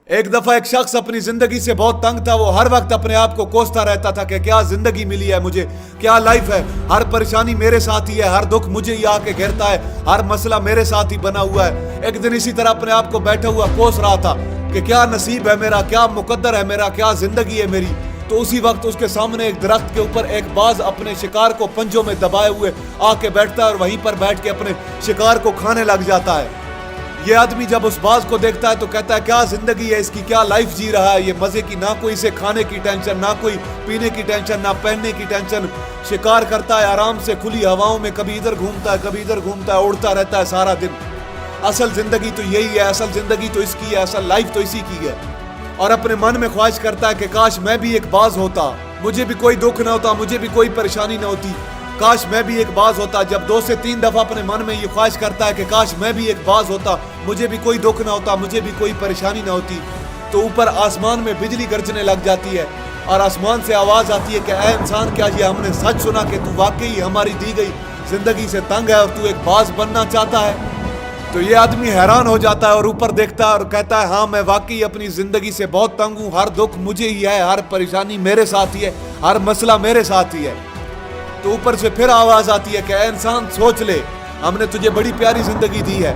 एक दफा एक शख्स अपनी जिंदगी से बहुत तंग था। वो हर वक्त अपने आप को कोसता रहता था कि क्या जिंदगी मिली है मुझे, क्या लाइफ है, हर परेशानी मेरे साथ ही है, हर दुख मुझे ही आके घेरता है, हर मसला मेरे साथ ही बना हुआ है। एक दिन इसी तरह अपने आप को बैठा हुआ कोस रहा था कि क्या नसीब है मेरा, क्या मुकद्दर है मेरा, क्या जिंदगी है मेरी। तो उसी वक्त उसके सामने एक दरख्त के ऊपर एक बाज अपने शिकार को पंजों में दबाए हुए आके बैठता है और वहीं पर बैठ के अपने शिकार को खाने लग जाता है। ये आदमी जब उस बाज को देखता है तो कहता है क्या जिंदगी है इसकी, क्या लाइफ जी रहा है ये मजे की, ना कोई इसे खाने की टेंशन, ना कोई पीने की टेंशन, ना पहनने की टेंशन। शिकार करता है आराम से खुली हवाओं में, कभी इधर घूमता है कभी इधर घूमता है, उड़ता रहता है सारा दिन। असल जिंदगी तो यही है, असल जिंदगी तो इसकी है, असल लाइफ तो इसी की है। और अपने मन में ख्वाहिश करता है कि काश मैं भी एक बाज होता, मुझे भी कोई दुख ना होता, मुझे भी कोई परेशानी ना होती, काश मैं भी एक बाज होता। जब 2 से 3 दफा अपने मन में ये ख्वाहिश करता है कि काश मैं भी एक बाज होता, मुझे भी कोई दुख ना होता, मुझे भी कोई परेशानी ना होती, तो ऊपर आसमान में बिजली गरजने लग जाती है और आसमान से आवाज आती है कि ऐ इंसान, क्या ये हमने सच सुना कि तू वाकई हमारी दी गई जिंदगी से तंग है और तू एक बाज बनना चाहता है। तो ये आदमी हैरान हो जाता है और ऊपर देखता है और कहता है हाँ मैं वाकई अपनी जिंदगी से बहुत तंग हूँ, हर दुख मुझे ही है, हर परेशानी मेरे साथ ही है, हर मसला मेरे साथ ही है। तो ऊपर से फिर आवाज आती है कि ऐ इंसान सोच ले, हमने तुझे बड़ी प्यारी जिंदगी दी है,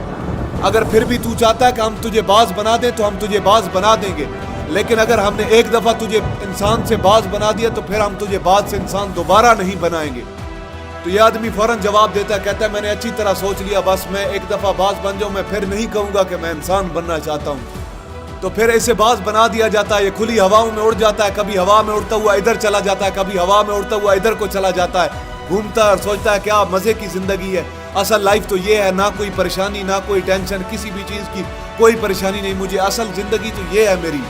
अगर फिर भी तू चाहता है कि हम तुझे बाज बना दें तो हम तुझे बाज बना देंगे, लेकिन अगर हमने एक दफा तुझे इंसान से बाज बना दिया तो फिर हम तुझे बाज से इंसान दोबारा नहीं बनाएंगे। तो ये आदमी फौरन जवाब देता है, कहता है मैंने अच्छी तरह सोच लिया, बस मैं एक दफा बाज बन जाऊं, मैं फिर नहीं कहूंगा कि मैं इंसान बनना चाहता हूं। तो फिर इसे बाज बना दिया जाता है, ये खुली हवाओं में उड़ जाता है, कभी हवा में उड़ता हुआ इधर चला जाता है, कभी हवा में उड़ता हुआ इधर को चला जाता है, घूमता है और सोचता है क्या मजे की जिंदगी है, असल लाइफ तो ये है, ना कोई परेशानी, ना कोई टेंशन, किसी भी चीज की कोई परेशानी नहीं मुझे, असल जिंदगी तो ये है मेरी।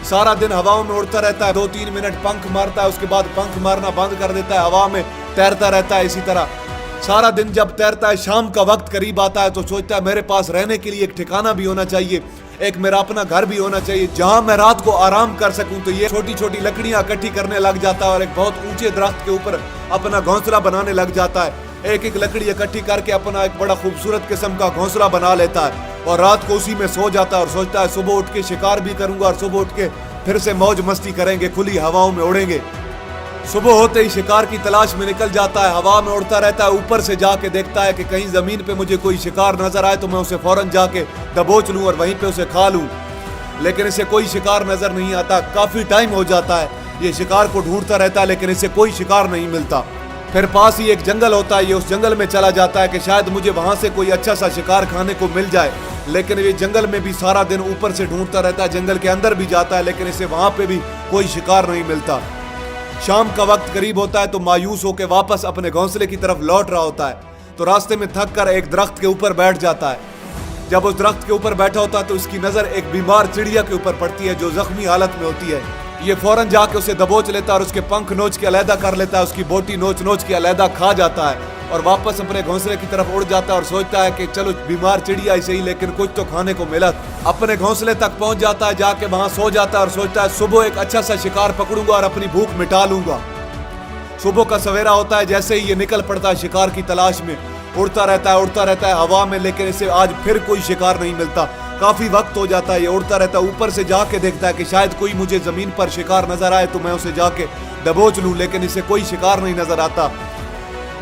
सारा दिन हवाओं में उड़ता रहता है, 2-3 मिनट पंख मारता है, उसके बाद पंख मारना बंद कर देता है, हवा में तैरता रहता है। इसी तरह सारा दिन जब तैरता है, शाम का वक्त करीब आता है तो सोचता है मेरे पास रहने के लिए एक ठिकाना भी होना चाहिए, एक मेरा अपना घर भी होना चाहिए जहां मैं रात को आराम कर सकूं। तो ये छोटी छोटी लकड़ियां इकट्ठी करने लग जाता है और एक बहुत ऊंचे दरख्त के ऊपर अपना घोंसला बनाने लग जाता है। एक एक लकड़ी इकट्ठी करके अपना एक बड़ा खूबसूरत किस्म का घोंसला बना लेता है और रात को उसी में सो जाता है और सोचता है सुबह उठ के शिकार भी करूंगा और सुबह उठ के फिर से मौज मस्ती करेंगे, खुली हवाओं में उड़ेंगे। सुबह होते ही शिकार की तलाश में निकल जाता है, हवा में उड़ता रहता है, ऊपर से जाके देखता है कि कहीं जमीन पे मुझे कोई शिकार नजर आए तो मैं उसे फौरन जाके दबोच लूं और वहीं पे उसे खा लूं, लेकिन इसे कोई शिकार नजर नहीं आता। काफी टाइम हो जाता है ये शिकार को ढूंढता रहता है लेकिन इसे कोई शिकार नहीं मिलता। फिर पास ही एक जंगल होता है, ये उस जंगल में चला जाता है कि शायद मुझे वहां से कोई अच्छा सा शिकार खाने को मिल जाए, लेकिन ये जंगल में भी सारा दिन ऊपर से ढूंढता रहता है, जंगल के अंदर भी जाता है लेकिन इसे वहां पे भी कोई शिकार नहीं मिलता। शाम का वक्त करीब होता है तो मायूस होकर वापस अपने घोंसले की तरफ लौट रहा होता है तो रास्ते में थक कर एक दरख्त के ऊपर बैठ जाता है। जब उस दरख्त के ऊपर बैठा होता है तो उसकी नजर एक बीमार चिड़िया के ऊपर पड़ती है जो जख्मी हालत में होती है। ये फौरन जाके उसे दबोच लेता है और उसके पंख नोच के अलहदा कर लेता है, उसकी बोटी नोच नोच के अलहदा खा जाता है और वापस अपने घोंसले की तरफ उड़ जाता है और सोचता है कि चलो बीमार चिड़िया ही सही लेकिन कुछ तो खाने को मिला। अपने घोंसले तक पहुंच जाता है, जाके वहां सो जाता है और सोचता है सुबह एक अच्छा सा शिकार पकड़ूंगा और अपनी भूख मिटा लूंगा। सुबह का सवेरा होता है, जैसे ही ये निकल पड़ता है शिकार की तलाश में, उड़ता रहता है हवा में, लेकिन इसे आज फिर कोई शिकार नहीं मिलता। काफी वक्त हो जाता है, ये उड़ता रहता है, ऊपर से जाके देखता है कि शायद कोई मुझे जमीन पर शिकार नजर आए तो मैं उसे जाके दबोच लूं, लेकिन इसे कोई शिकार नहीं नजर आता।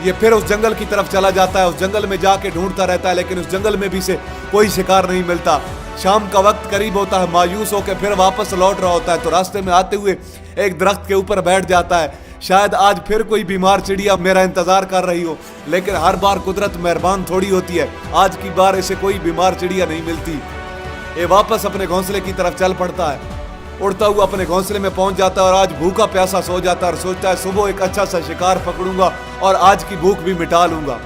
ये फिर उस जंगल की तरफ चला जाता है, उस जंगल में जाके ढूंढता रहता है लेकिन उस जंगल में भी से कोई शिकार नहीं मिलता। शाम का वक्त करीब होता है, मायूस होकर फिर वापस लौट रहा होता है तो रास्ते में आते हुए एक दरख्त के ऊपर बैठ जाता है, शायद आज फिर कोई बीमार चिड़िया मेरा इंतजार कर रही हो, लेकिन हर बार कुदरत मेहरबान थोड़ी होती है, आज की बार इसे कोई बीमार चिड़िया नहीं मिलती। ये वापस अपने घोंसले की तरफ चल पड़ता है, उड़ता हुआ अपने घोंसले में पहुंच जाता है और आज भूखा प्यासा सो जाता है और सोचता है सुबह एक अच्छा सा शिकार पकड़ूंगा और आज की भूख भी मिटा लूंगा।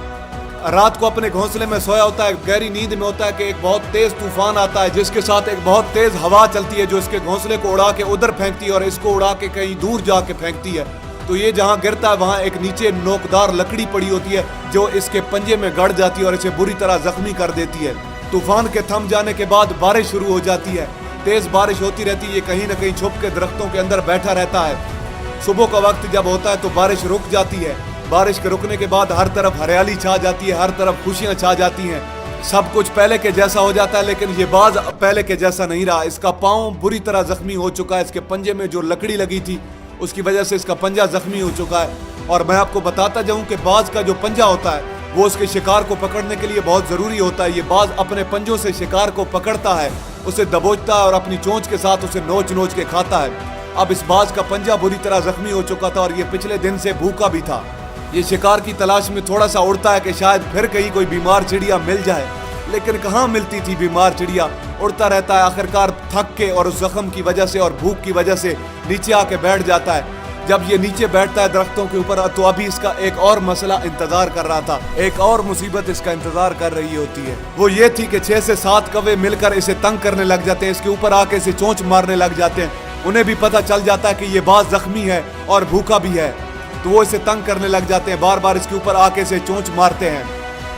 रात को अपने घोंसले में सोया होता है, गहरी नींद में होता है कि एक बहुत तेज तूफान आता है जिसके साथ एक बहुत तेज हवा चलती है जो इसके घोंसले को उड़ा के उधर फेंकती है और इसको उड़ा के कहीं दूर जाके फेंकती है। तो ये जहाँ गिरता है वहाँ एक नीचे नोकदार लकड़ी पड़ी होती है जो इसके पंजे में गड़ जाती है और इसे बुरी तरह जख्मी कर देती है। तूफान के थम जाने के बाद बारिश शुरू हो जाती है, तेज बारिश होती रहती है, ये कहीं न कहीं छुप के दरख्तों के अंदर बैठा रहता है। सुबह का वक्त जब होता है तो बारिश रुक जाती है, बारिश के रुकने के बाद हर तरफ हरियाली छा जाती है, हर तरफ खुशियाँ छा जाती हैं। सब कुछ पहले के जैसा हो जाता है, लेकिन ये बाज पहले के जैसा नहीं रहा। इसका पाँव बुरी तरह जख्मी हो चुका है, इसके पंजे में जो लकड़ी लगी थी उसकी वजह से इसका पंजा जख्मी हो चुका है। और मैं आपको बताता जाऊं कि बाज का जो पंजा होता है वो उसके शिकार को पकड़ने के लिए बहुत ज़रूरी होता है। ये बाज अपने पंजों से शिकार को पकड़ता है, उसे दबोचता है और अपनी चोंच के साथ उसे नोच नोच के खाता है। अब इस बाज का पंजा बुरी तरह जख्मी हो चुका था और ये पिछले दिन से भूखा भी था। ये शिकार की तलाश में थोड़ा सा उड़ता है कि शायद फिर कहीं कोई बीमार चिड़िया मिल जाए, लेकिन कहाँ मिलती थी बीमार चिड़िया। उड़ता रहता है, आखिरकार थक के और उस जख्म की वजह से और भूख की वजह से नीचे आके बैठ जाता है। जब ये नीचे बैठता है दरख्तों के ऊपर, तो अभी इसका एक और मसला इंतजार कर रहा था, एक और मुसीबत इसका इंतजार कर रही होती है। वो ये थी कि 6 से 7 कौवे मिलकर इसे तंग करने लग जाते हैं, इसके ऊपर आके इसे चोंच मारने लग जाते हैं। उन्हें भी पता चल जाता है कि ये बाज जख्मी है और भूखा भी है, तो वो इसे तंग करने लग जाते हैं, बार बार इसके ऊपर आके इसे चोंच मारते हैं।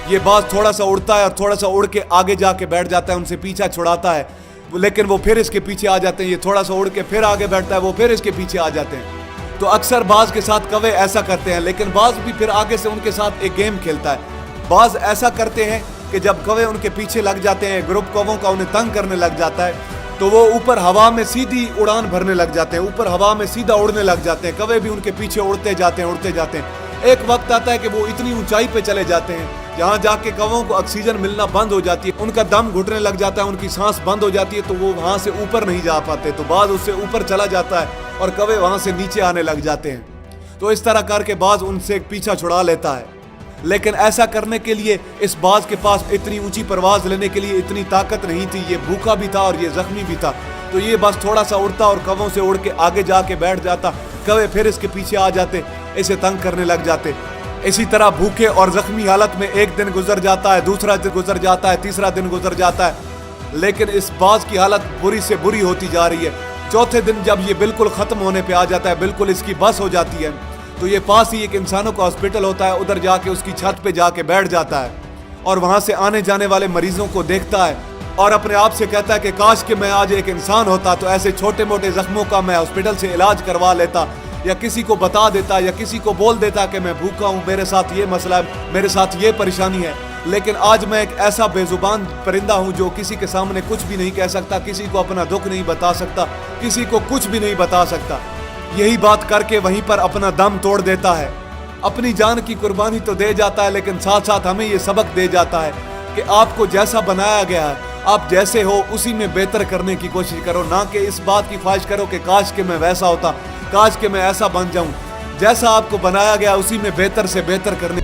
ये बाज थोड़ा सा उड़ता है और थोड़ा सा उड़ के आगे जाके बैठ जाता है, उनसे पीछा छुड़ाता है, लेकिन वो फिर इसके पीछे आ जाते हैं। ये थोड़ा सा उड़ के फिर आगे बैठता है, वो फिर इसके पीछे आ जाते हैं। तो अक्सर बाज के साथ कौवे ऐसा करते हैं, लेकिन बाज भी फिर आगे से उनके साथ एक गेम खेलता है। बाज ऐसा करते हैं कि जब कौवे उनके पीछे लग जाते हैं, ग्रुप कौवों का उन्हें तंग करने लग जाता है, तो वो ऊपर हवा में सीधी उड़ान भरने लग जाते हैं, ऊपर हवा में सीधा उड़ने लग जाते हैं। कौवे भी उनके पीछे उड़ते जाते हैं, उड़ते जाते हैं। एक वक्त आता है कि वो इतनी ऊंचाई पे चले जाते हैं जहाँ जाके कौवों को ऑक्सीजन मिलना बंद हो जाती है, उनका दम घुटने लग जाता है, उनकी सांस बंद हो जाती है, तो वो वहाँ से ऊपर नहीं जा पाते। तो बाज उससे ऊपर चला जाता है और कौवे वहाँ से नीचे आने लग जाते हैं। तो इस तरह करके बाज उनसे पीछा छुड़ा लेता है, लेकिन ऐसा करने के लिए इस बाज के पास इतनी ऊंची परवाज लेने के लिए इतनी ताकत नहीं थी। ये भूखा भी था और ये जख्मी भी था, तो ये बस थोड़ा सा उड़ता और कौवों से उड़ के आगे जाके बैठ जाता। कौवे फिर इसके पीछे आ जाते, इसे तंग करने लग जाते। इसी तरह भूखे और जख्मी हालत में एक दिन गुजर जाता है, दूसरा दिन गुजर जाता है, तीसरा दिन गुजर जाता है, लेकिन इस बाज की हालत बुरी से बुरी होती जा रही है। चौथे दिन जब ये बिल्कुल ख़त्म होने पे आ जाता है, बिल्कुल इसकी बस हो जाती है, तो ये पास ही एक इंसानों का हॉस्पिटल होता है, उधर जाके उसकी छत पे जाके बैठ जाता है और वहाँ से आने जाने वाले मरीजों को देखता है और अपने आप से कहता है कि काश कि मैं आज एक इंसान होता तो ऐसे छोटे मोटे जख्मों का मैं हॉस्पिटल से इलाज करवा लेता, या किसी को बता देता, या किसी को बोल देता कि मैं भूखा हूँ, मेरे साथ ये मसला है, मेरे साथ ये परेशानी है। लेकिन आज मैं एक ऐसा बेजुबान परिंदा हूँ जो किसी के सामने कुछ भी नहीं कह सकता, किसी को अपना दुख नहीं बता सकता, किसी को कुछ भी नहीं बता सकता। यही बात करके वहीं पर अपना दम तोड़ देता है, अपनी जान की कुर्बानी तो दे जाता है, लेकिन साथ साथ हमें ये सबक दे जाता है कि आपको जैसा बनाया गया है, आप जैसे हो उसी में बेहतर करने की कोशिश करो, ना कि इस बात की ख्वाहिश करो कि काश कि मैं वैसा होता, काश कि मैं ऐसा बन जाऊं। जैसा आपको बनाया गया उसी में बेहतर से बेहतर करने